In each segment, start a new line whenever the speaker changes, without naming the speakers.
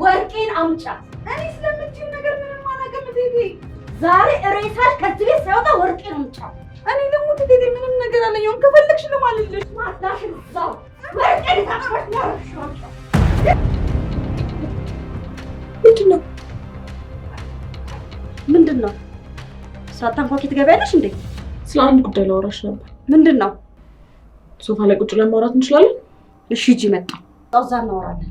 ወርቄን አምጫት። እኔ ስለምትይው ነገር ምንም አላውቅም እቴቴ። ዛሬ እሬሳሽ ከዚህ ቤት ሳይወጣ ወርቄን አምጫት። እኔ ደግሞ እቴቴ ምንም ነገር አለኝም። ከፈለግሽ ለማልልሽ ማዳሽ እዛው ወርቄን ታቀበሽ ነው። ምንድን ነው? ሳታንኳኪ ትገቢያለሽ እንዴ?
ስለ አንድ ጉዳይ ላወራሽ ነበር።
ምንድን ነው?
ሶፋ ላይ ቁጭ ብለን ማውራት እንችላለን?
እሺ ሂጂ፣ መጣ እዛ እናወራለን።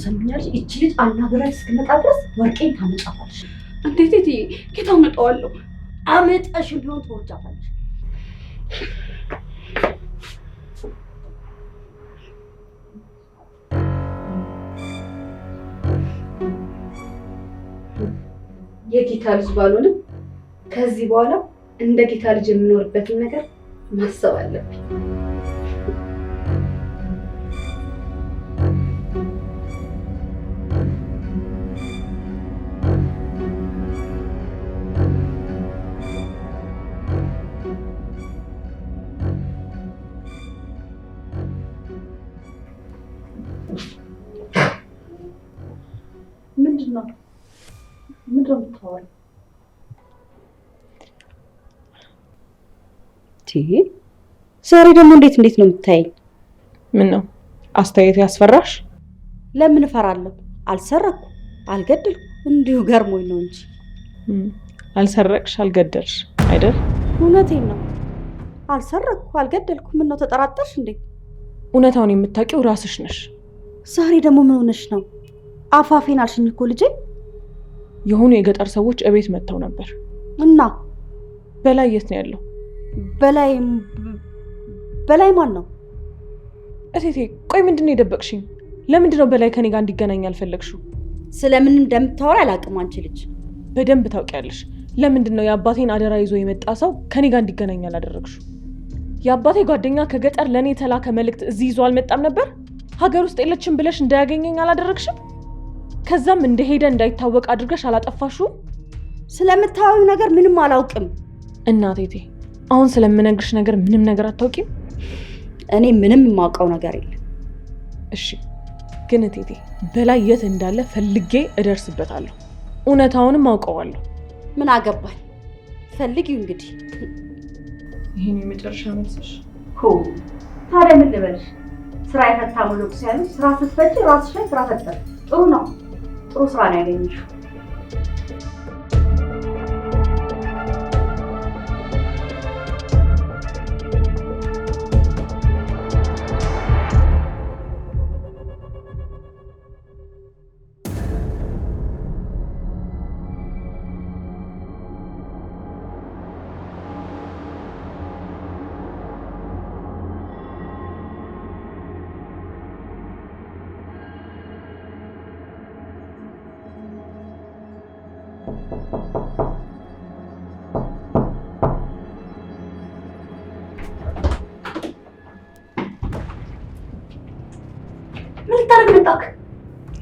ሰምኛለሽ? እቺ ልጅ አናግረሽ እስክመጣ ድረስ ወርቄን ታመጫታለሽ። እንዴት እቴ? ከየት አመጣዋለሁ? አመጣሽ ቢሆን ትወርጃታለሽ። የጌታ ልጅ ባልሆንም ከዚህ በኋላ እንደ ጌታ ልጅ የምኖርበትን ነገር ማሰብ አለብኝ። ምንድን ነው የምታወሪው? ዛሬ ደግሞ እንዴት ነው የምታየኝ?
ምን ነው አስተያየት ያስፈራሽ?
ለምን እፈራለሁ? አልሰረኩ፣ አልገደልኩ፣ እንዲሁ ገርሞኝ ነው እንጂ።
አልሰረቅሽ፣ አልገደልሽ አይደል?
እውነቴን ነው። አልሰረኩ፣ አልገደልኩ። ምን ነው ተጠራጠርሽ እንዴ?
እውነታውን የምታውቂው ራስሽ ነሽ።
ዛሬ ደግሞ ምን ሆነሽ ነው? አፋፌን አልሽኝ እኮ ልጄ።
የሆኑ የገጠር ሰዎች እቤት መጥተው ነበር
እና
በላይ የት ነው ያለው? በላይ ማን ነው? እቴቴ ቆይ ምንድን ነው የደበቅሽኝ? ለምንድን ነው በላይ ከኔ ጋር እንዲገናኝ ያልፈለግሽው?
ስለምን እንደምታወራ አላውቅም። አንቺ ልጅ
በደንብ ታውቂያለሽ። ለምንድን ነው የአባቴን አደራ ይዞ የመጣ ሰው ከኔ ጋር እንዲገናኝ ያላደረግሽው? የአባቴ ጓደኛ ከገጠር ለእኔ የተላከ መልእክት እዚህ ይዞ አልመጣም ነበር? ሀገር ውስጥ የለችም ብለሽ እንዳያገኘኝ አላደረግሽም? ከዛም እንደሄደ እንዳይታወቅ አድርገሽ አላጠፋሽውም?
ስለምታወሪው ነገር ምንም አላውቅም።
እናቴቴ አሁን ስለምነግርሽ ነገር ምንም ነገር አታውቂም?
እኔ ምንም የማውቀው ነገር የለም።
እሺ ግን እቴቴ በላይ የት እንዳለ ፈልጌ እደርስበታለሁ። እውነታውንም አውቀዋለሁ።
ምን አገባኝ? ፈልጊው እንግዲህ።
ይሄን የመጨረሻ መልስሽ?
ታዲያ ምን ልበልሽ? ስራ የፈታ ሙሉ ሲያሉ ስራ ስትፈጪ ራስሽ ላይ ስራ ፈጠር። ጥሩ ነው። ጥሩ ስራ ነው ያገኘሽው።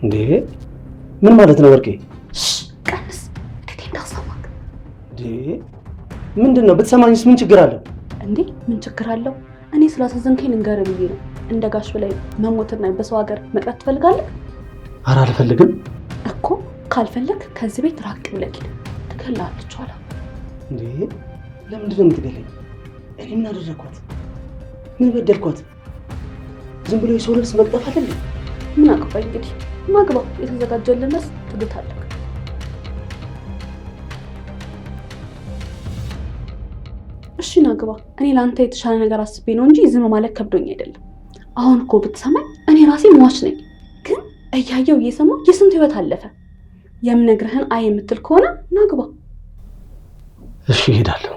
እንዴ ምን ማለት ነው ወርቄ?
ቀንስ እቴቴ እንዳሰማክ።
እንዴ ምንድነው? ብትሰማኝስ ምን ችግር አለው?
እንዴ ምን ችግር አለው? እኔ ስላሳዘንከኝ ልንገርህ ብዬ ነው። እንደ ጋሽ በላይ መሞትና በሰው ሀገር መቅረት ትፈልጋለህ?
ኧረ አልፈልግም
እኮ። ካልፈለግ ከዚህ ቤት ራቅ ብለህ ሂድ። ትገላለች ኋላ።
እንዴ ለምንድን ነው የምትገለኝ? እኔ ምን አደረኳት? ምን በደልኳት? ዝም ብሎ የሰው ልብስ መቅጠፍ አይደለም።
ምን አቅባይ እንግዲህ ማግባ። የተዘጋጀልን መስ ትግታለህ። እሺ ናግባ። እኔ ለአንተ የተሻለ ነገር አስቤ ነው እንጂ ዝም ማለት ከብዶኝ አይደለም። አሁን እኮ ብትሰማኝ እኔ ራሴ ሟች ነኝ። ግን እያየው እየሰማው የስንት ህይወት አለፈ። የምነግርህን አይ የምትል ከሆነ ናግባ።
እሺ እሄዳለሁ።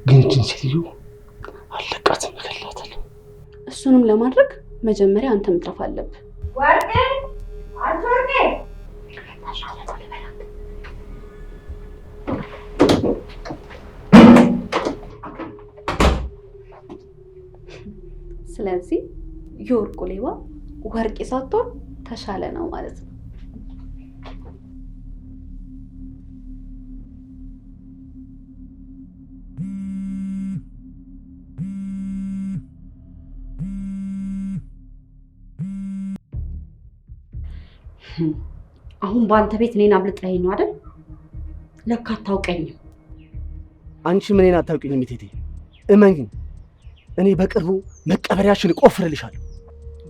ግን እችን ሴትዮ አለቃትም እገላታለሁ።
እሱንም ለማድረግ መጀመሪያ አንተ መጥፋት አለብህ። ወርቄ አንተ ወርቄ ስለዚህ የወርቁ ሌባ ወርቄ ሳትሆን ተሻለ ነው ማለት ነው። አሁን በአንተ ቤት እኔን አምልጠኸኝ ነው አይደል? ለካ አታውቀኝም።
አንቺ ምንን አታውቂኝም እቴቴ? እመኚኝ፣ እኔ በቅርቡ መቀበሪያሽን እቆፍርልሻለሁ።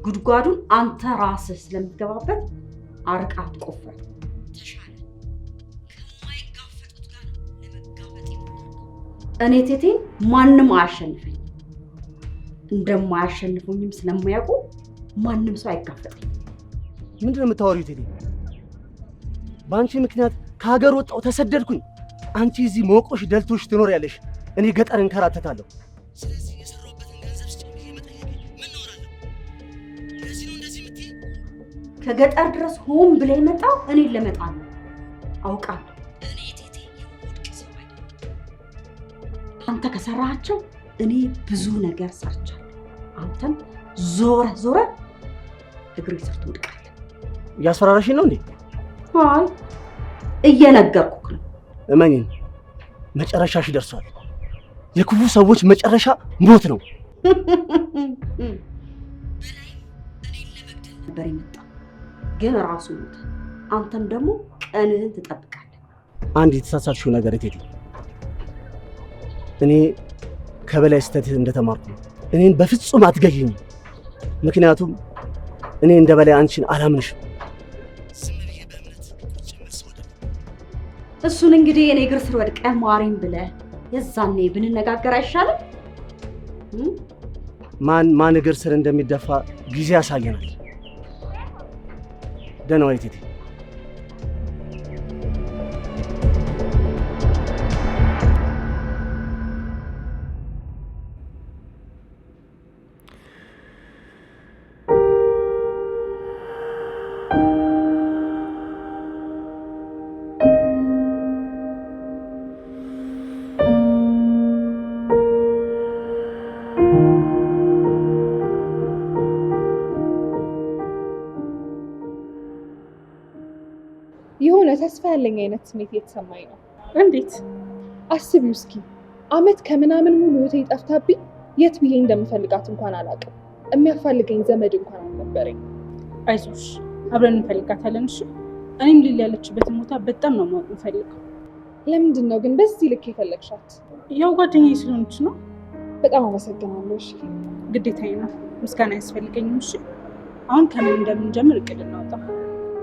ጉድጓዱን አንተ ራስህ ስለምትገባበት አርቀህ አትቆፍር። ተሻለ ከማይጋፈጡት ጋር ለመጋፈጥ እኔ እቴቴን ማንም አያሸንፈኝ። እንደማያሸንፉኝም ስለማያውቁ ማንም ሰው አይጋፈጠኝ።
ምንድን ነው የምታወሪው እቴቴ? በአንቺ ምክንያት ከሀገር ወጣሁ፣ ተሰደድኩኝ። አንቺ እዚህ ሞቆሽ ደልቶሽ ትኖሪያለሽ፣ እኔ ገጠር እንከራተታለሁ። ስለዚህ የሰራሁበትን ገንዘብ ስጭኝ ብዬ መጠየቅ ምን እኖራለሁ? ለዚህ ነው እንደዚህ የምትይ?
ከገጠር ድረስ ሆን ብለህ የመጣው እኔን ለመጣል ነው። አውቃለሁ። እኔ እቴቴ የምወድቅ ሰው አይደለም። አንተ ከሰራሃቸው እኔ ብዙ ነገር ሰርቻለሁ። አንተም ዞረ እግሬ ስር ትወድቃለህ።
እያስፈራራሽኝ ነው እንዴ?
አይ እየነገርኩህ ነው።
እመኚኝ፣ መጨረሻሽ ደርሷል። የክፉ ሰዎች መጨረሻ ሞት ነው።
እኔን ለመግደል ነበር የመጣው፣ ግን ራሱ ሞተ። አንተም ደግሞ ቀንህን ትጠብቃለህ።
አንድ የተሳሳትሽው ነገር እቴቴ፣ እኔ ከበላይ ስህተት እንደተማርኩ ነው። እኔን በፍጹም አትገይኝ። ምክንያቱም እኔ እንደ በላይ አንቺን አላምንሽም።
እሱን እንግዲህ እኔ እግር ስር ወድቀህ ማሪም ብለህ የዛኔ ብንነጋገር አይሻልም?
ማን እግር ስር እንደሚደፋ ጊዜ ያሳየናል። ደህና ዋይ እቴቴ።
የሆነ ተስፋ ያለኝ አይነት ስሜት እየተሰማኝ ነው።
እንዴት?
አስቢው እስኪ፣ አመት ከምናምን ሙሉ ህይወቴ ጠፍታብኝ የት ብዬ እንደምፈልጋት እንኳን አላውቅም። የሚያፋልገኝ ዘመድ እንኳን አልነበረኝ።
አይዞሽ፣ አብረን እንፈልጋታለን። እሺ፣ እኔም ሊል ያለችበትን ቦታ በጣም ነው ማወቅ እንፈልገው።
ለምንድን ነው ግን በዚህ ልክ የፈለግሻት?
ያው ጓደኛዬ ስለሆነች ነው።
በጣም አመሰግናለሁ። እሺ፣
ግዴታዬ ነው፣ ምስጋና አያስፈልገኝም። እሺ፣ አሁን ከምን እንደምንጀምር እቅድ እናውጣ።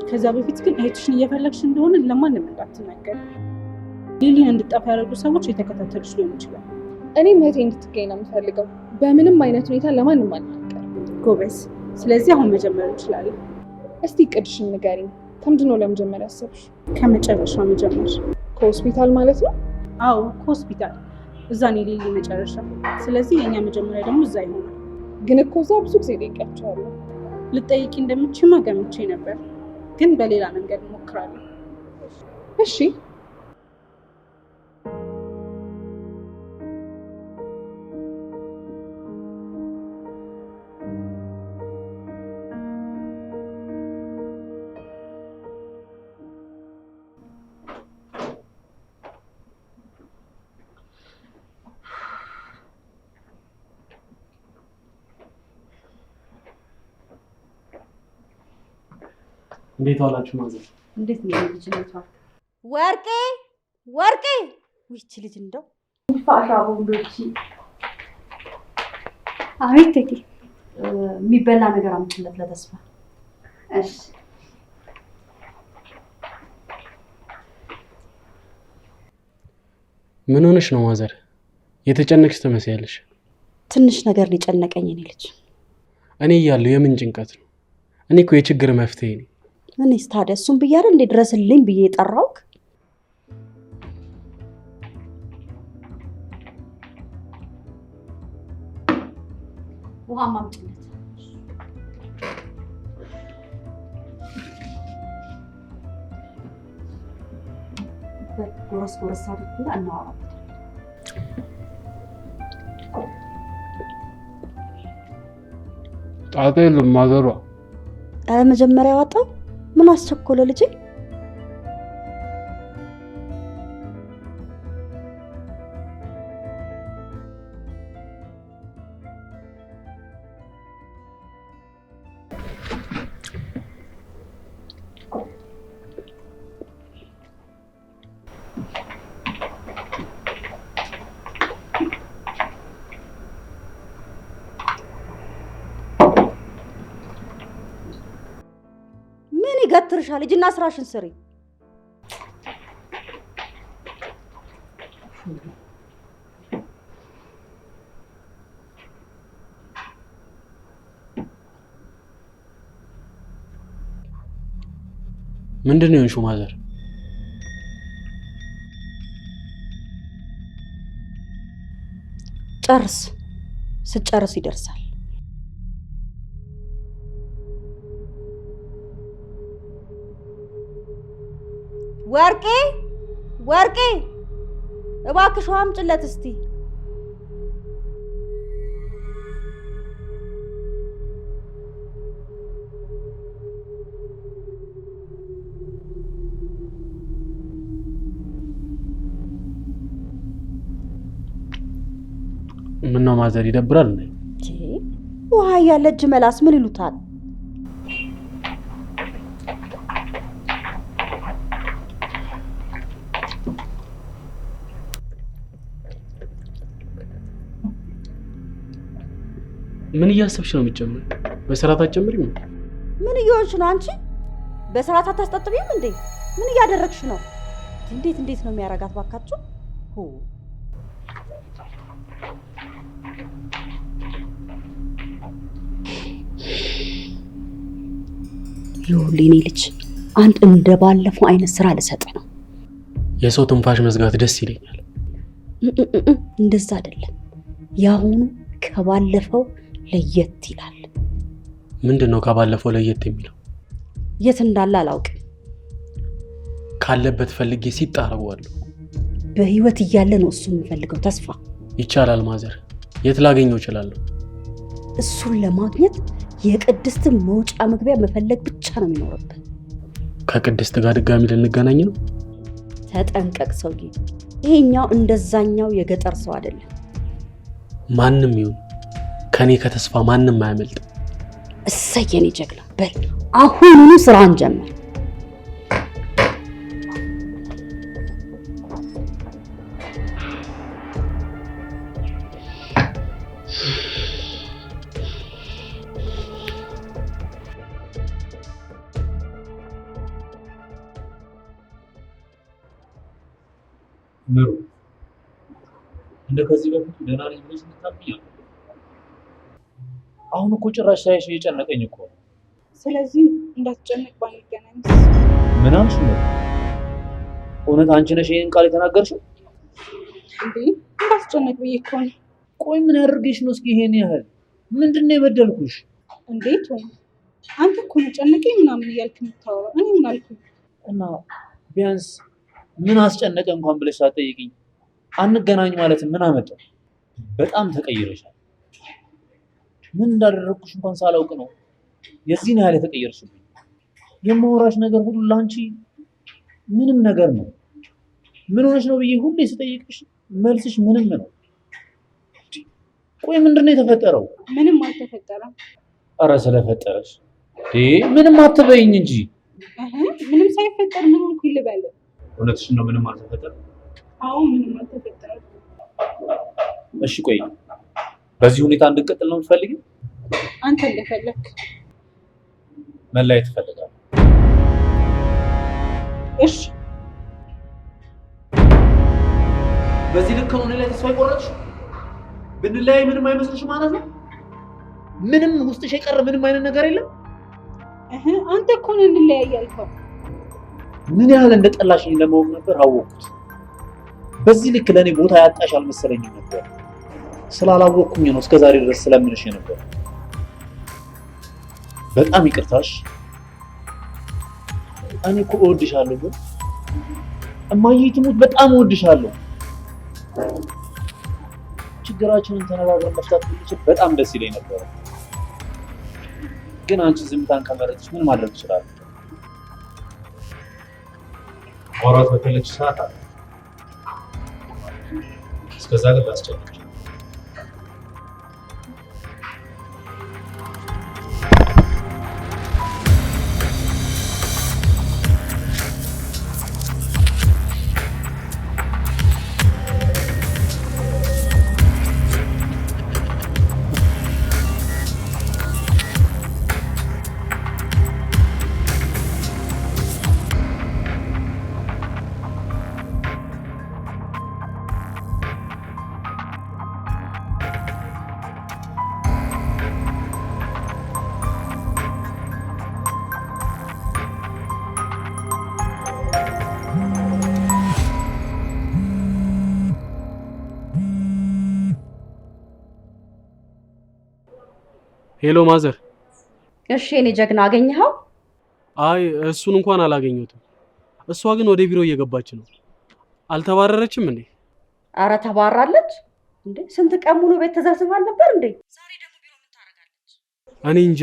ከዛ በፊት ግን እህትሽን እየፈለግሽ እንደሆነ ለማንም እንዳትናገር። ሊሊን እንድጠፋ ያደረጉ ሰዎች የተከታተሉሽ ሊሆን ይችላል።
እኔም እህቴ እንድትገኝ ነው የምፈልገው። በምንም አይነት ሁኔታ ለማንም አልናገርም።
ጎበዝ። ስለዚህ አሁን መጀመር እንችላለን።
እስቲ እቅድሽን ንገሪኝ። ከምንድን ነው ለመጀመር ያሰብሽ?
ከመጨረሻ መጀመር።
ከሆስፒታል ማለት ነው?
አዎ፣ ከሆስፒታል። እዛ ነው ሊሊ መጨረሻ። ስለዚህ የእኛ መጀመሪያ ደግሞ እዛ ይሆናል።
ግን እኮ እዛ ብዙ ጊዜ ጠይቂያቸዋለሁ።
ልጠይቂ እንደምችማ ገምቼ ነበር፣ ግን በሌላ መንገድ እሞክራለሁ።
እሺ።
እንዴት ዋላችሁ ማዘር?
እንዴት ነው ልጅነቷ? ወርቄ ይቺ ልጅ እንደው ፋሻ ቦንዶቺ።
አቤት ቴቴ።
የሚበላ ነገር አምጥለት ለተስፋ።
እሺ።
ምን ሆነሽ ነው ማዘር? የተጨነቅሽ ትመስያለሽ።
ትንሽ ነገር ሊጨነቀኝ እኔ ልጅ።
እኔ እያለሁ የምን ጭንቀት ነው? እኔ እኮ የችግር መፍትሄ ነኝ።
እኔስ ታዲያ እሱን ብዬ አይደል እንዴ ድረስልኝ ብዬ የጠራሁት? ውሃ ማምጭለት። ጎረስ ጎረስ አድርግና እናወራለን።
ጣጣ የለም ማዘሯ።
ኧረ መጀመሪያ ዋጣው። ምን አስቸኮለ ልጄ? ገትርሻል ልጅና ስራሽን ስሪ።
ምንድነው የሆንሽው ማዘር?
ጨርስ፣ ስጨርስ ይደርሳል። ወርቄ ወርቄ፣ እባክሽ ውሃ አምጪለት እስቲ።
ምነው ማዘር ይደብራል እንዴ?
ውሃ ያለ እጅ መላስ ምን ይሉታል?
ምን እያሰብሽ ነው የምትጨምሪው? በስርዓት አትጨምሪም?
ምን እየሆንሽ ነው አንቺ? በስርዓት አታስጠጥቢም እንዴ? ምን እያደረግሽ ነው? እንዴት ነው የሚያረጋት ባካችሁ? ይኸውልህ የኔ ልጅ አንድ እንደባለፈው አይነት ስራ ልሰጥ ነው።
የሰው ትንፋሽ መዝጋት ደስ ይለኛል።
እንደዛ አይደለም። ያሁኑ ከባለፈው ለየት ይላል።
ምንድነው ከባለፈው ለየት የሚለው?
የት እንዳለ አላውቅም።
ካለበት ፈልጌ ሲጣረዋለሁ።
በህይወት እያለ ነው እሱ የሚፈልገው ተስፋ።
ይቻላል ማዘር፣ የት ላገኘው እችላለሁ?
እሱን ለማግኘት የቅድስት መውጫ መግቢያ መፈለግ ብቻ ነው የሚኖርብህ።
ከቅድስት ጋር ድጋሚ ልንገናኝ ነው?
ተጠንቀቅ ሰውዬ፣ ይሄኛው እንደዛኛው የገጠር ሰው አይደለም።
ማንም ይሁን ከኔ ከተስፋ ማንም አያመልጥ።
እሰይ የኔ ጀግና፣ በል አሁኑኑ ስራን ጀምር።
ምሩ እንደከዚህ በፊት ደህና ነኝ ብለሽ ልታብኛል። አሁን እኮ ጭራሽ ሳይሽ እየጨነቀኝ እኮ።
ስለዚህ እንዳትጨነቅ ባንገናኝ።
ምን አልሽ ነው? እውነት አንቺ ነሽ ይሄን ቃል የተናገርሽው?
እንዴ እንዳትጨነቅ ብዬ እኮ ነው።
ቆይ ምን ያደርግሽ ነው? እስኪ ይሄን ያህል ምንድነው የበደልኩሽ?
እንዴት ሆነ? አንተ እኮ ነው ጨነቀኝ ምናምን እያልክ የምታወራው። እኔ ምን አልኩኝ?
እና ቢያንስ ምን አስጨነቀ እንኳን ብለሽ ሳትጠይቂኝ አንገናኝ ማለት ምን አመጣ? በጣም ተቀይረሻል። ምን እንዳደረግኩሽ እንኳን ሳላውቅ ነው የዚህን ያህል የተቀየርሽብኝ። የማወራሽ ነገር ሁሉ ላንቺ ምንም ነገር ነው። ምን ሆነሽ ነው ብዬ ሁሌ ስጠይቅሽ መልስሽ ምንም ነው። ቆይ ምንድነው የተፈጠረው?
ምንም አልተፈጠረም።
ኧረ ስለፈጠረሽ ምንም አትበይኝ እንጂ።
ምንም ሳይፈጠር ምን ሆንኩ ልበል?
እውነትሽን ነው፣ ምንም አልተፈጠረም።
አዎ ምንም አልተፈጠረም።
እሺ ቆይ በዚህ ሁኔታ እንድንቀጥል ነው የምትፈልጊው?
አንተ እንደፈለክ።
መለያየት እፈልጋለሁ።
እሺ
በዚህ ልክ ነው እኔ ላይ ተስፋ የቆረጥሽ? ብንለያይ ምንም አይመስልሽም ማለት ነው? ምንም ውስጥሽ የቀረ ምንም አይነት ነገር የለም?
አንተ እኮ ነው እንለያይ ያልከው።
ምን ያህል እንደጠላሽኝ ለማወቅ ነበር አወቅኩት። በዚህ ልክ ለኔ ቦታ ያጣሽ አልመሰለኝም ነበር። ስላላወቅኩኝ ነው እስከዛሬ ድረስ ስለምንሽ ነበር። በጣም ይቅርታሽ። እኔ እኮ እወድሻለሁ፣ ግን እማዬ ትሙት በጣም እወድሻለሁ። ችግራችንን ተነጋግረን መፍታት ብንችል በጣም ደስ ይለኝ ነበር። ግን አንቺ ዝምታን ከመረጥሽ ምን ማድረግ እችላለሁ? ማውራት በፈለግሽ ሰዓት አለ። እስከዛ ግን ላስጨንቅሽ።
ሄሎ ማዘር።
እሺ የኔ ጀግና አገኘኸው?
አይ እሱን እንኳን አላገኘሁትም። እሷ ግን ወደ ቢሮ እየገባች ነው። አልተባረረችም እንዴ?
አረ ተባራለች እንዴ? ስንት ቀን ሙሉ ቤት ተዘብስባል ነበር እንዴ? ዛሬ ደግሞ ቢሮ ምን ታረጋለች?
እኔ እንጃ።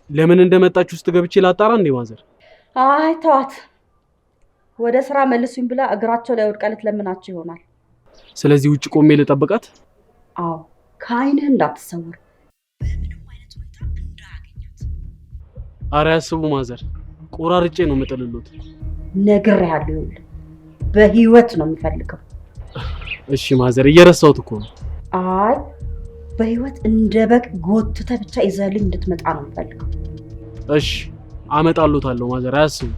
ለምን እንደመጣች ውስጥ ገብቼ ላጣራ እንዴ ማዘር?
አይ ተዋት። ወደ ስራ መልሱኝ ብላ እግራቸው ላይ ወድቃ ልትለምናቸው ይሆናል።
ስለዚህ ውጭ ቆሜ ልጠብቃት?
አዎ ከአይንህ እንዳትሰውር።
አረ ያስቡ ማዘር፣ ቆራርጬ ነው የምጥልሎት።
ነግሬሃለሁ፣ ይኸውልህ በህይወት ነው የምፈልገው።
እሺ ማዘር፣ እየረሳሁት እኮ ነው።
አይ በህይወት እንደ በግ ጎትተህ ብቻ ይዘህልኝ እንድትመጣ ነው የምፈልገው።
እሺ አመጣሎታለሁ ማዘር፣ አያስቡ።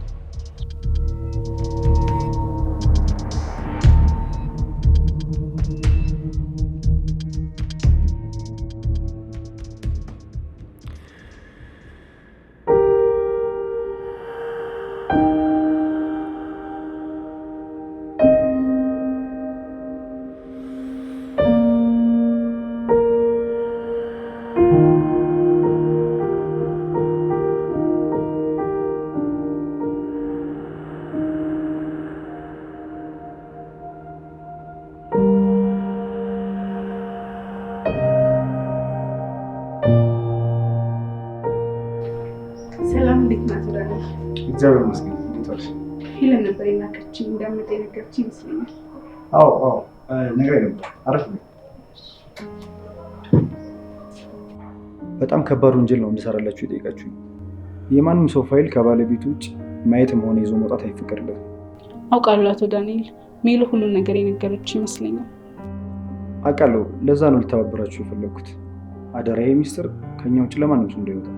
ሰላም፣ እንዴት ናት? ዳኒ
እግዚአብሔር ይመስገን። እንዴት ዋልሽ?
ሄለን ነበር የላከችኝ እንዳመጣ የነገረችኝ ይመስለኛል።
አዎ ነገር ነበር። አረፍ ነው። በጣም ከባድ ወንጀል ነው እንድሰራላችሁ የጠየቃችሁኝ። የማንም ሰው ፋይል ከባለቤቱ ውጭ ማየትም ሆነ ይዞ መውጣት አይፈቀድለትም።
አውቃለሁ አቶ ዳንኤል፣ ሜሉ ሁሉን ነገር የነገረች ይመስለኛል።
አውቃለሁ። ለዛ ነው ልተባበራችሁ የፈለግኩት። አደራ ይሄ ሚስጥር ከኛ ውጭ ለማንም ሰው እንዳይወጣ።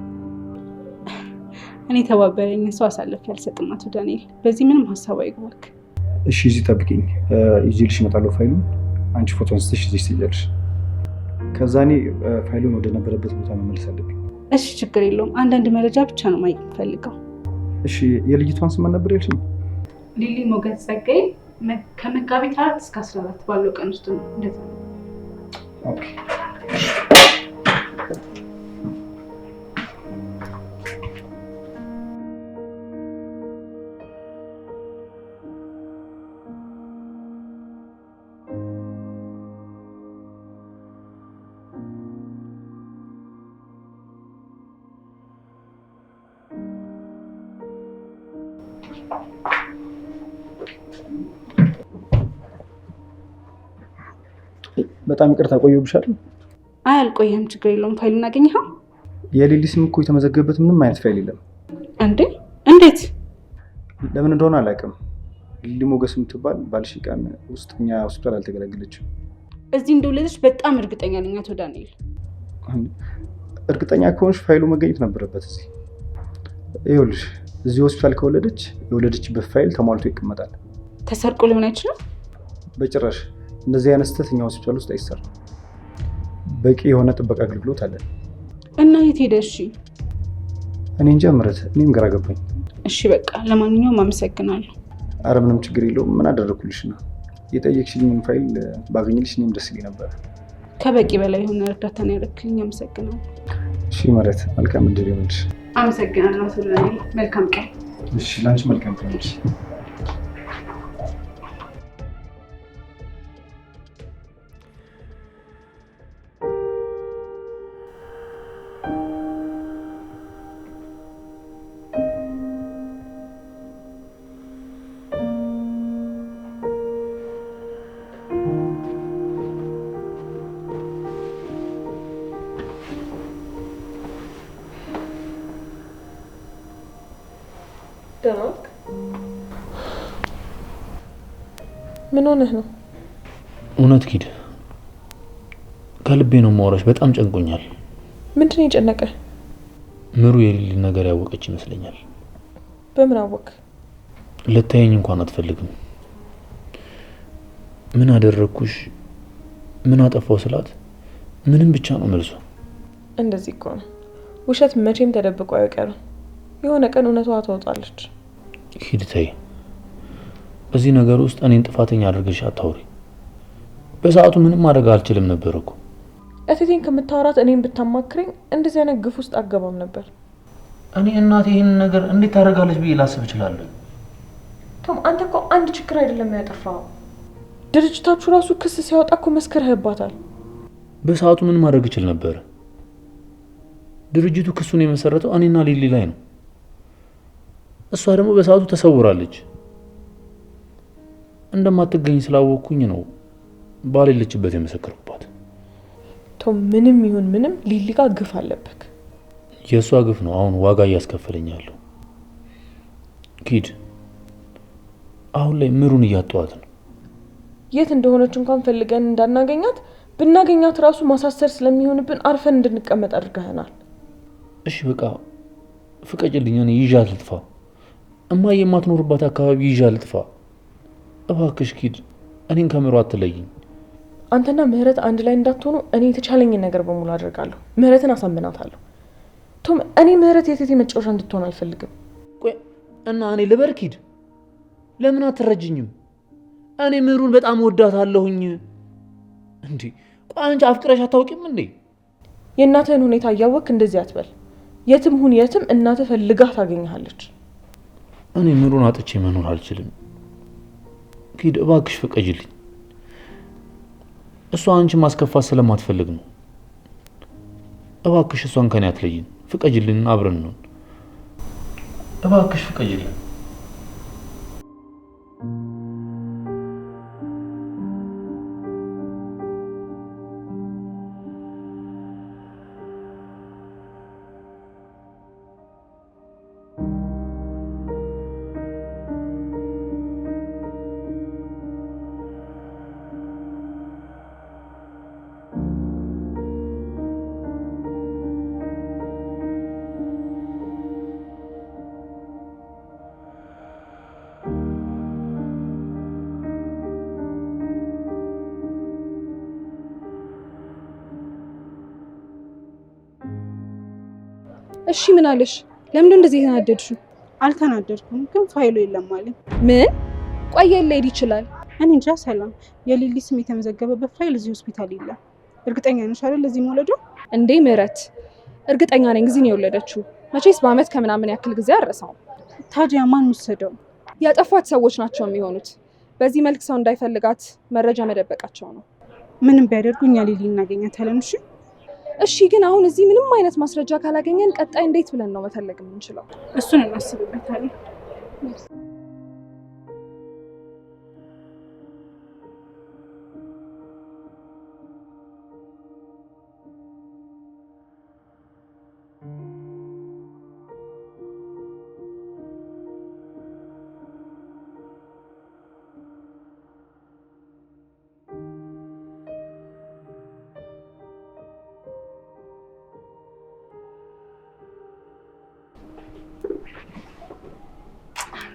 እኔ ተባበረኝን ሰው አሳልፌ አልሰጥም አቶ ዳንኤል፣ በዚህ ምንም ሀሳብ አይግባክ።
እሺ እዚህ ጠብቂኝ፣ ይዤልሽ እመጣለሁ ፋይሉን። አንቺ ፎቶ አንስተሽ ይዘሽ ትሄጃለሽ። ከዛ እኔ ፋይሉን ወደ ነበረበት ቦታ መመለስ አለብኝ።
እሺ ችግር የለውም። አንዳንድ መረጃ ብቻ ነው ማየት የምፈልገው።
እሺ የልጅቷን ስም ነበር ያልሽኝ?
ሊሊ ሞገስ ጸጋይ። ከመጋቢት 4 እስከ 14 ባለው ቀን ውስጥ ነው እንደዛ ነው።
ኦኬ በጣም ይቅርታ ቆየሁብሻል።
አይ አልቆየም፣ ችግር የለውም። ፋይሉን አገኘኸው?
የሊሊ ስም እኮ የተመዘገበበት ምንም አይነት ፋይል የለም።
እንዴ? እንዴት?
ለምን እንደሆነ አላውቅም። ሊሊ ሞገስ የምትባል ባልሽ ቀን ውስጥ እኛ ሆስፒታል አልተገላገለችም።
እዚህ እንደወለደች በጣም እርግጠኛ ነኝ አቶ ዳንኤል።
እርግጠኛ ከሆንሽ ፋይሉ መገኘት ነበረበት እዚህ። ይኸውልሽ እዚህ ሆስፒታል ከወለደች የወለደችበት ፋይል ተሟልቶ ይቀመጣል።
ተሰርቆ ሊሆን አይችልም?
በጭራሽ። እንደዚህ አይነት ስህተት እኛ ሆስፒታል ውስጥ አይሰራም። በቂ የሆነ ጥበቃ አገልግሎት አለን።
እና የት ሄደ? እሺ
እኔ እንጃ ምረት፣ እኔም ግራ ገባኝ።
እሺ በቃ ለማንኛውም አመሰግናለሁ።
አረ ምንም ችግር የለውም። ምን አደረኩልሽ ነው? የጠየቅሽኝን ፋይል ባገኝልሽ እኔም ደስ ይለኝ ነበር።
ከበቂ በላይ የሆነ እርዳታ ነው ያደረክልኝ። አመሰግናለሁ።
እሺ ምህረት፣ መልካም እድል ይሁንልሽ።
አመሰግናለሁ ስለኔ። መልካም ቀን።
እሺ ላንቺ መልካም ቀን።
ምን ሆነህ ነው?
እውነት ኪድ፣ ከልቤ ነው የማወራሽ። በጣም ጨንቆኛል።
ምንድን ነው የጨነቀህ?
ምሩ የሌለ ነገር ያወቀች ይመስለኛል።
በምን አወቅ?
ልታየኝ እንኳን አትፈልግም። ምን አደረግኩሽ? ምን አጠፋው ስላት ምንም ብቻ ነው መልሷ።
እንደዚህ እኮ ነው። ውሸት መቼም ተደብቆ አይቀርም። የሆነ ቀን እውነቷ ትወጣለች።
ኪድ ተይ፣ በዚህ ነገር ውስጥ እኔን ጥፋተኛ አድርገሽ አታውሪ። በሰዓቱ ምንም ማድረግ አልችልም ነበር እኮ።
እቴቴን ከምታወራት እኔን ብታማክረኝ እንደዚህ አይነት ግፍ ውስጥ አገባም ነበር።
እኔ እናቴ ይህን ነገር እንዴት ታደርጋለች ብዬ ላስብ እችላለሁ?
ቶም፣ አንተ እኮ አንድ ችግር አይደለም ያጠፋው። ድርጅታችሁ ራሱ ክስ ሲያወጣ እኮ መስከረህባታል።
በሰዓቱ ምን ማድረግ እችል ነበር? ድርጅቱ ክሱን የመሰረተው እኔና ሊሊ ላይ ነው። እሷ ደግሞ በሰዓቱ ተሰውራለች። እንደማትገኝ ስላወቅኩኝ ነው ባሌለችበት የመሰከርኩባት።
ቶም፣ ምንም ይሁን ምንም ሊሊ ጋር ግፍ አለበት።
የእሷ ግፍ ነው አሁን ዋጋ እያስከፈለኛለሁ። ኪድ፣ አሁን ላይ ምሩን እያጠዋት ነው።
የት እንደሆነች እንኳን ፈልገን እንዳናገኛት፣ ብናገኛት ራሱ ማሳሰር ስለሚሆንብን አርፈን እንድንቀመጥ አድርገህናል።
እሺ በቃ ፍቀጅልኝ፣ እኔ ይዣት ልጥፋ። እማዬ የማትኖርባት አካባቢ ይዣት ልጥፋ። እባክሽ ኪድ፣ እኔን ከምሩ አትለይኝ።
አንተና ምህረት አንድ ላይ እንዳትሆኑ እኔ የተቻለኝን ነገር በሙሉ አደርጋለሁ። ምህረትን አሳምናታለሁ። ቶም፣ እኔ ምህረት የቴቴ መጫወቻ እንድትሆን አልፈልግም።
ቆይ እና እኔ ልበር ኪድ፣ ለምን አትረጅኝም? እኔ ምሩን በጣም ወዳታለሁኝ። እንዴ ቆይ አንቺ አፍቅረሽ አታውቂም እንዴ?
የእናትህን ሁኔታ እያወቅህ እንደዚህ አትበል። የትም ሁን የትም እናትህ ፈልጋህ ታገኘሃለች።
እኔ ምሩን አጥቼ መኖር አልችልም። ኪድ እባክሽ ፍቀጅልኝ። እሷ አንቺ ማስከፋት ስለማትፈልግ ነው። እባክሽ እሷን ከኔ አትለይን። ፍቀጅልኝ፣ አብረን ነው። እባክሽ ፍቀጅልኝ።
እሺ ምን አለሽ? ለምን እንደዚህ የተናደድሽው?
አልተናደድኩም፣ ግን ፋይሉ የለም ማለት።
ምን? ቆየ ሊሄድ ይችላል።
እኔ እንጃ። ሰላም፣ የሊሊ ስም የተመዘገበበት ፋይል እዚህ ሆስፒታል የለም። እርግጠኛ ነሽ አይደል ለዚህ መውለዷ?
እንዴ ምህረት፣ እርግጠኛ ነኝ እዚህ ነው የወለደችው። መቼስ በአመት ከምናምን ያክል ጊዜ አረሳው።
ታዲያ ማን ወሰደው?
ያጠፏት ሰዎች ናቸው የሚሆኑት። በዚህ መልክ ሰው እንዳይፈልጋት መረጃ መደበቃቸው ነው።
ምንም ቢያደርጉ እኛ ሊሊ እናገኛታለን። እሺ
እሺ፣ ግን አሁን እዚህ ምንም አይነት ማስረጃ ካላገኘን ቀጣይ እንዴት ብለን ነው መፈለግ የምንችለው?
እሱን እናስብበታለን።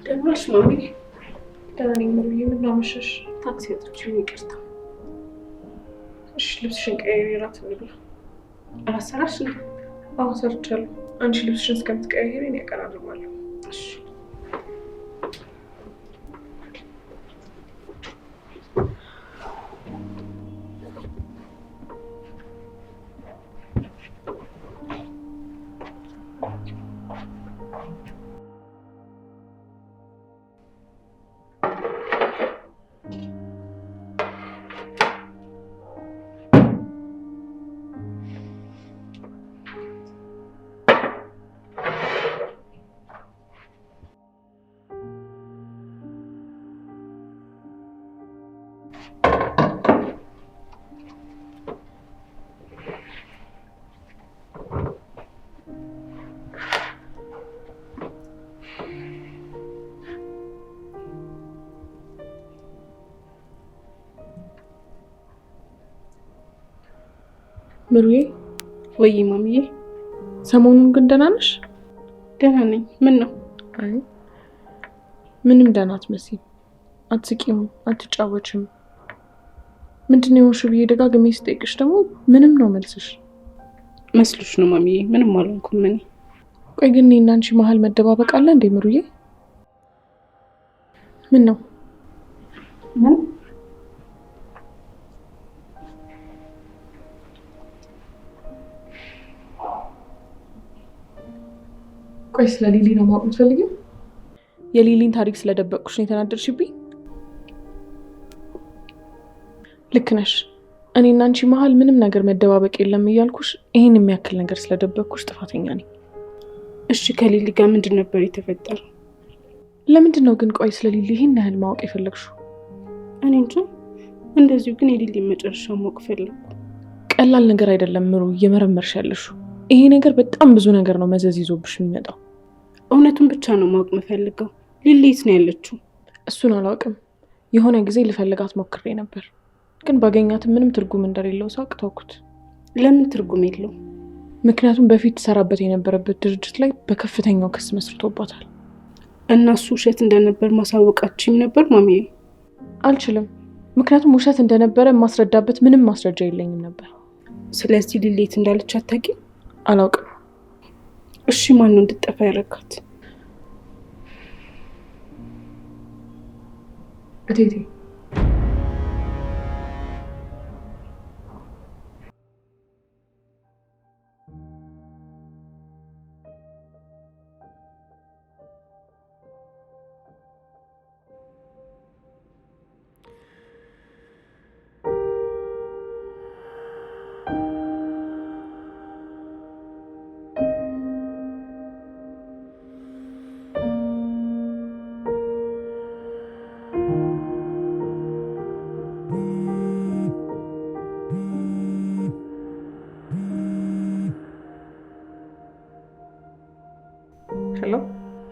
ደሞሽ ማሚ
ደህና ነኝ ምሩዬ። ምነው አመሸሽ?
ታክሲ ወጥቼ ይቅርታ።
እሺ ልብስሽን ቀይሪ፣ እራት እንብላ።
እራት ሰራሽ?
አዎ ሰርቻለሁ። አንቺ ልብስሽን እስከምትቀያየሪ እኔ አቀራርባለሁ።
እሺ
ምሩዬ።
ወይ ማሚዬ።
ሰሞኑን ግን ደህና ነሽ?
ደህና ነኝ። ምን ነው?
አይ ምንም ደህና አትመስይም። አትስቂም፣ አትጫወችም። ምንድን ነው ብዬ ደጋግሜ ስጠይቅሽ ደግሞ ምንም ነው መልስሽ።
መስሎሽ ነው ማሚዬ? ምንም አልሆንኩም እኔ።
ቆይ ግን እኔና አንቺ መሀል መደባበቅ አለ እንዴ ምሩዬ? ምን ነው?
ምን?
ቆይ ስለ ሊሊ ነው ማወቅ የምትፈልጊው? የሊሊን ታሪክ ስለደበቅኩሽ ነው የተናደድሽብኝ? ልክ ነሽ። እኔና አንቺ መሀል ምንም ነገር መደባበቅ የለም እያልኩሽ ይሄን የሚያክል ነገር ስለደበቅኩሽ ጥፋተኛ ነኝ።
እሺ ከሊሊ ጋር ምንድን ነበር የተፈጠረው?
ለምንድን ነው ግን ቆይ ስለ ሊሊ ይሄን ያህል ማወቅ የፈለግሽው?
እኔ እንጃ። እንደዚሁ ግን የሊሊ መጨረሻ ማወቅ ፈለግኩ።
ቀላል ነገር አይደለም ምሩ፣ እየመረመርሽ ያለሽው። ይሄ ነገር በጣም ብዙ ነገር ነው መዘዝ ይዞብሽ የሚመጣው።
እውነቱን ብቻ ነው ማወቅ የምፈልገው። ሊሊ የት ነው ያለችው?
እሱን አላውቅም። የሆነ ጊዜ ልፈልጋት ሞክሬ ነበር፣ ግን ባገኛትም ምንም ትርጉም እንደሌለው ሳቅ ተውኩት።
ለምን ትርጉም የለው?
ምክንያቱም በፊት ሰራበት የነበረበት ድርጅት ላይ በከፍተኛው ክስ መስርቶባታል።
እና እሱ ውሸት እንደነበር ማሳወቃችም ነበር ማሚዬ?
አልችልም፣ ምክንያቱም ውሸት እንደነበረ የማስረዳበት ምንም ማስረጃ የለኝም ነበር።
ስለዚህ ሊሊ የት እንዳለች አታውቂም?
አላውቅም።
እሺ ማን ነው እንድትጠፋ ያደረጋት?
እቴቴ።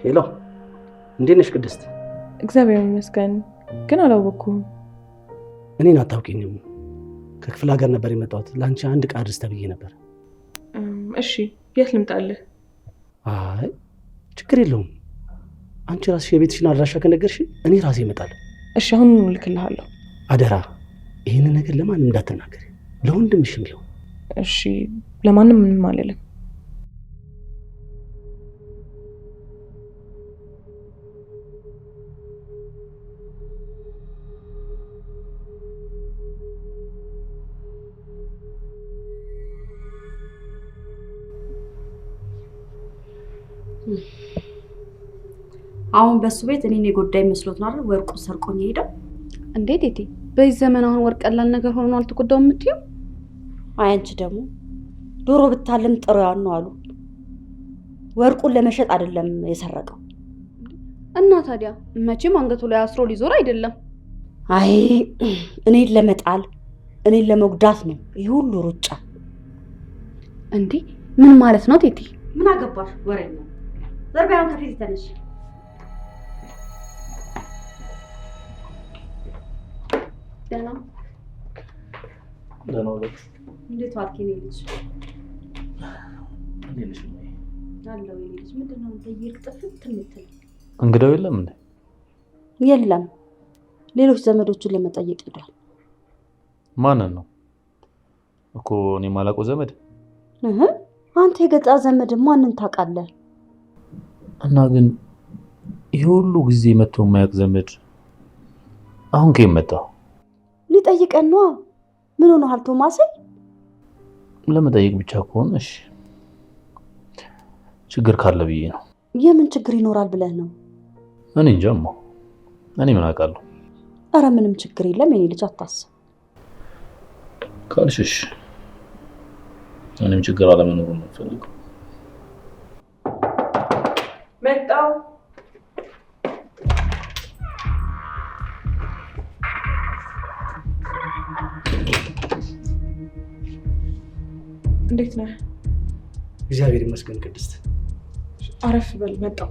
ሄሎ፣ እንዴት ነሽ ቅድስት?
እግዚአብሔር ይመስገን። ግን አላወቅኩም።
እኔን አታውቂኝም። ከክፍለ ሀገር ነበር የመጣሁት። ለአንቺ አንድ ዕቃ አድርስ ተብዬ ነበር።
እሺ፣ የት ልምጣልህ?
አይ ችግር የለውም። አንቺ ራስሽ የቤትሽን አድራሻ ከነገርሽ እኔ ራሴ እመጣለሁ።
እሺ፣ አሁን እልክልሃለሁ።
አደራ ይህንን ነገር ለማንም እንዳትናገሪ፣ ለወንድምሽም ቢሆን።
እሺ፣ ለማንም ምንም አልልም።
አሁን በሱ ቤት እኔን የጎዳኝ መስሎት ነው አይደል? ወርቁ ሰርቆኝ ሄደው።
እንዴት እቴ፣ በዚህ ዘመን አሁን ወርቅ ቀላል ነገር ሆኖ አልተጎዳው የምትይው?
አይ አንቺ ደግሞ ዶሮ ብታለም ጥሬዋን ነው አሉ። ወርቁን ለመሸጥ አይደለም የሰረቀው።
እና ታዲያ መቼም አንገቱ ላይ አስሮ ሊዞር አይደለም።
አይ እኔን ለመጣል እኔን ለመጉዳት ነው ይህ ሁሉ ሩጫ።
እንዴ ምን ማለት ነው ቴቴ?
ምን አገባሽ ወሬኛ። ዘርባውን ከፊት ተነሽ። ደህና
ዋልክ?
እንዴት ዋልክ የኔ ልጅ?
እንዴት ነሽ?
አለው የኔ ልጅ። ምንድን ነው አንተ እየቅጥፍት የምትል?
እንግዳው የለም እንዴ?
የለም፣ ሌሎች ዘመዶቹን ለመጠየቅ ሄዷል።
ማንን ነው እኮ? እኔ የማላውቀው ዘመድ?
አንተ የገጠር ዘመድ ማንን ታውቃለህ?
እና ግን ይሄ ሁሉ ጊዜ መጥቶ የማያውቅ ዘመድ አሁን ከየት መጣ?
ሊጠይቀን ነው። ምን ሆነሃል ቶማስ?
ለመጠየቅ ብቻ ከሆነ እሺ፣ ችግር ካለ ብዬ ነው።
የምን ችግር ይኖራል ብለህ ነው?
እኔ እንጃማ፣ እኔ ምን አውቃለሁ።
አረ ምንም ችግር የለም የኔ ልጅ አታስብ።
ካልሽሽ እኔም ችግር አለመኖሩን ነው የምፈልገው።
መጣው። እንዴት ነህ?
እግዚአብሔር ይመስገን ቅድስት።
አረፍ በል። መጣው።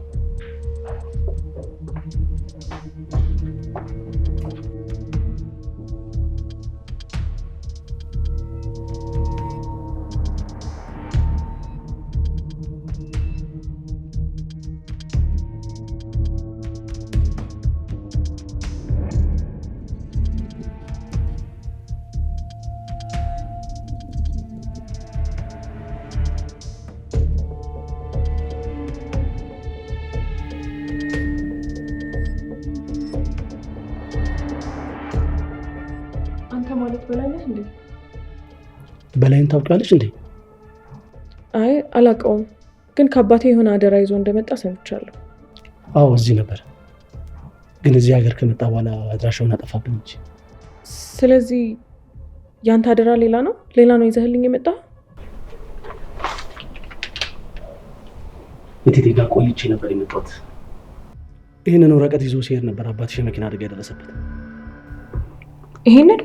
እንዴ?
በላይን ታውቂዋለሽ እንዴ?
አይ አላውቀውም፣ ግን ከአባቴ የሆነ አደራ ይዞ እንደመጣ ሰምቻለሁ።
አዎ እዚህ ነበር፣ ግን እዚህ ሀገር ከመጣ በኋላ አድራሻውን አጠፋብኝ እንጂ።
ስለዚህ ያንተ አደራ ሌላ ነው? ሌላ ነው ይዘህልኝ የመጣው?
እቴቴ ጋር ቆይቼ ነበር የመጣሁት። ይህንን ወረቀት ይዞ ሲሄድ ነበር አባትሽ የመኪና አደጋ የደረሰበት።
ይሄንን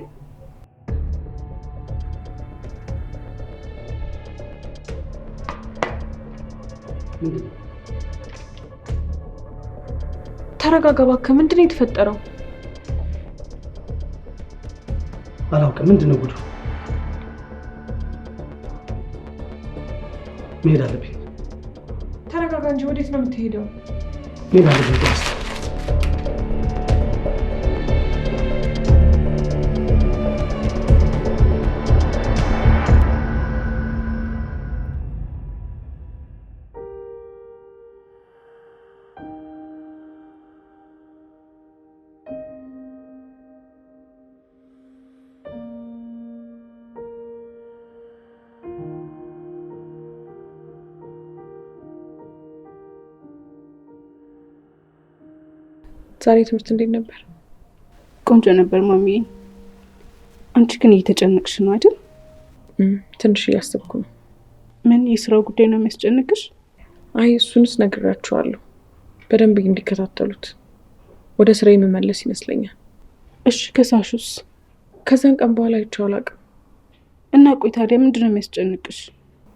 ተረጋጋ እባክህ። ምንድን ነው የተፈጠረው?
አላውቅም። ምንድን ነው ጉዱ? መሄድ አለብኝ።
ተረጋጋ እንጂ ወዴት ነው የምትሄደው?
መሄድ አለብኝ።
ዛሬ ትምህርት እንዴት ነበር?
ቆንጆ ነበር ማሚዬ። አንቺ ግን እየተጨነቅሽ ነው አይደል?
ትንሽ እያሰብኩ ነው።
ምን የስራው ጉዳይ ነው የሚያስጨንቅሽ?
አይ እሱንስ ነግራቸዋለሁ፣ በደንብ እንዲከታተሉት። ወደ ስራ የምመለስ ይመስለኛል።
እሺ ከሳሹስ?
ከዛን ቀን በኋላ አይቼው አላውቅም።
እና ቆይ ታዲያ ምንድን ነው የሚያስጨንቅሽ?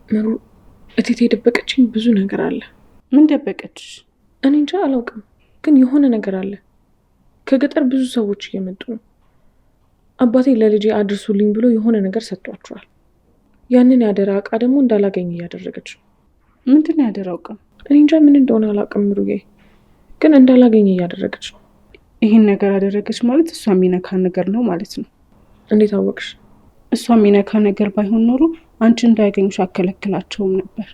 ምሩ፣ እቴቴ የደበቀችኝ ብዙ ነገር አለ።
ምን ደበቀችሽ?
እኔ እንጃ አላውቅም፣ ግን የሆነ ነገር አለ። ከገጠር ብዙ ሰዎች እየመጡ ነው። አባቴ ለልጄ አድርሱልኝ ብሎ የሆነ ነገር ሰጥቷቸዋል። ያንን ያደራ እቃ ደግሞ እንዳላገኝ እያደረገች ነው።
ምንድን ነው ያደራው እቃ?
እኔ እንጃ ምን እንደሆነ አላውቅም ምሩዬ፣ ግን እንዳላገኝ እያደረገች ነው።
ይህን ነገር አደረገች ማለት እሷ የሚነካ ነገር ነው ማለት ነው።
እንዴት አወቅሽ?
እሷ የሚነካ ነገር ባይሆን ኖሮ አንቺ እንዳያገኙሽ አከለክላቸውም ነበር።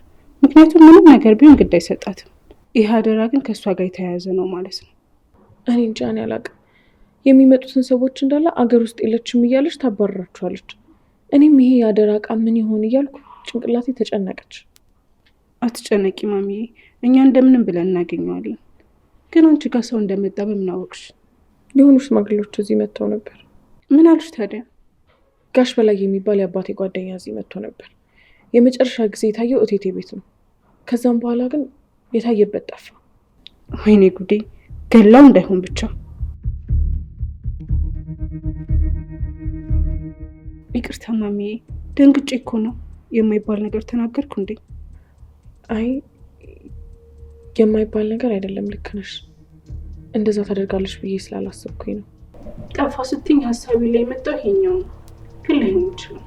ምክንያቱም ምንም ነገር ቢሆን ግድ አይሰጣትም። ይህ አደራ ግን ከእሷ ጋር የተያያዘ ነው ማለት ነው።
እኔ እንጃ፣ እኔ አላውቅም። የሚመጡትን ሰዎች እንዳለ አገር ውስጥ የለችም እያለች ታባረራቸዋለች። እኔም ይሄ የአደራ እቃ ምን ይሆን እያልኩ ጭንቅላቴ ተጨነቀች።
አትጨነቂ ማሚዬ፣ እኛ እንደምንም ብለን እናገኘዋለን። ግን አንቺ ጋር ሰው እንደመጣ በምን አወቅሽ?
የሆኑ ሽማግሌዎች እዚህ መጥተው ነበር።
ምን አሉሽ ታዲያ?
ጋሽ በላይ የሚባል የአባቴ ጓደኛ እዚህ መጥቶ ነበር። የመጨረሻ ጊዜ የታየው እቴቴ ቤት ነው። ከዛም በኋላ ግን የታየበት ጠፋ።
ወይኔ ጉዴ! ገላው እንዳይሆን ብቻ። ይቅርታ ማሚዬ፣ ደንግጬ እኮ ነው። የማይባል ነገር ተናገርኩ እንዴ?
አይ የማይባል ነገር አይደለም፣ ልክ ነሽ። እንደዛ ታደርጋለች ብዬ ስላላሰብኩኝ ነው።
ጠፋ ስትኝ ሀሳቢ ላይ የመጣው ይሄኛው ነው። ግን ላይሆን ይችላል።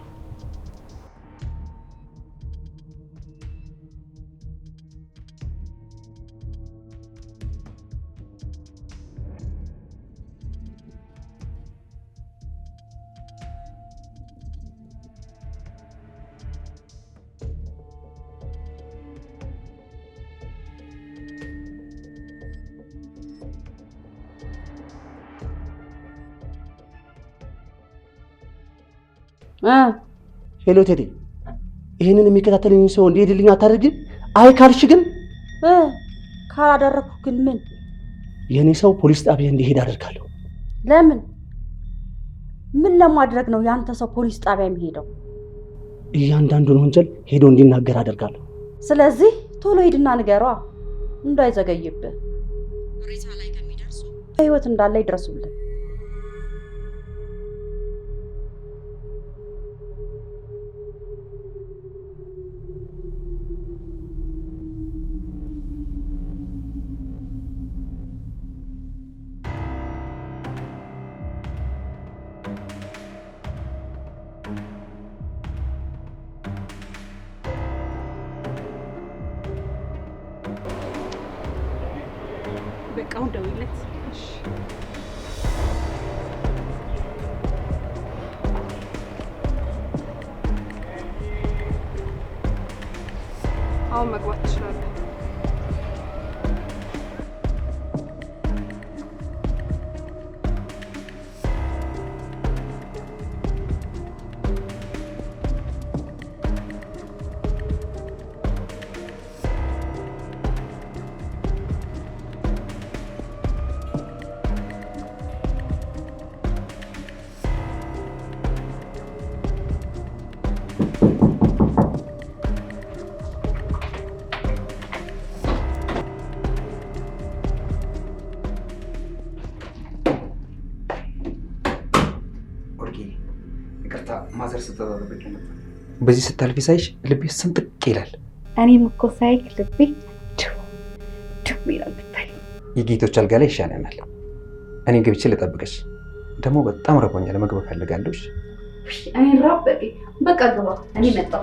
ሄሎ ቴቴ፣ ይህንን የሚከታተልኝ ሰው እንዲሄድልኝ አታደርግም? አይ ካልሽ ግን
ካላደረኩ ግን ምን?
የኔ ሰው ፖሊስ ጣቢያ እንዲሄድ አደርጋለሁ።
ለምን? ምን ለማድረግ ነው ያንተ ሰው ፖሊስ ጣቢያ የሚሄደው?
እያንዳንዱን ወንጀል ሄዶ እንዲናገር አደርጋለሁ።
ስለዚህ ቶሎ ሂድና ንገሯ፣ እንዳይዘገይብህ። ሬሳ ላይ ከሚደርሱ በህይወት እንዳለ ይድረሱልን።
በቃው ደውይለት።
አሁን መግባት ትችላለህ።
ማዘር ስትጠባበቅ ነበር። በዚህ ስታልፊ ሳይሽ ልቤ ስንጥቅ ይላል።
እኔም እኮ ሳይክ ልቤ ድብ ይላል። ብታይ
የጌቶች አልጋ ላይ ይሻለናል። እኔ ገብቼ ልጠብቅሽ። ደግሞ በጣም ረቦኛል፣ መግባት ፈልጋለሁ።
እኔ ራብ በቃ ግባ። እኔ መጣሁ።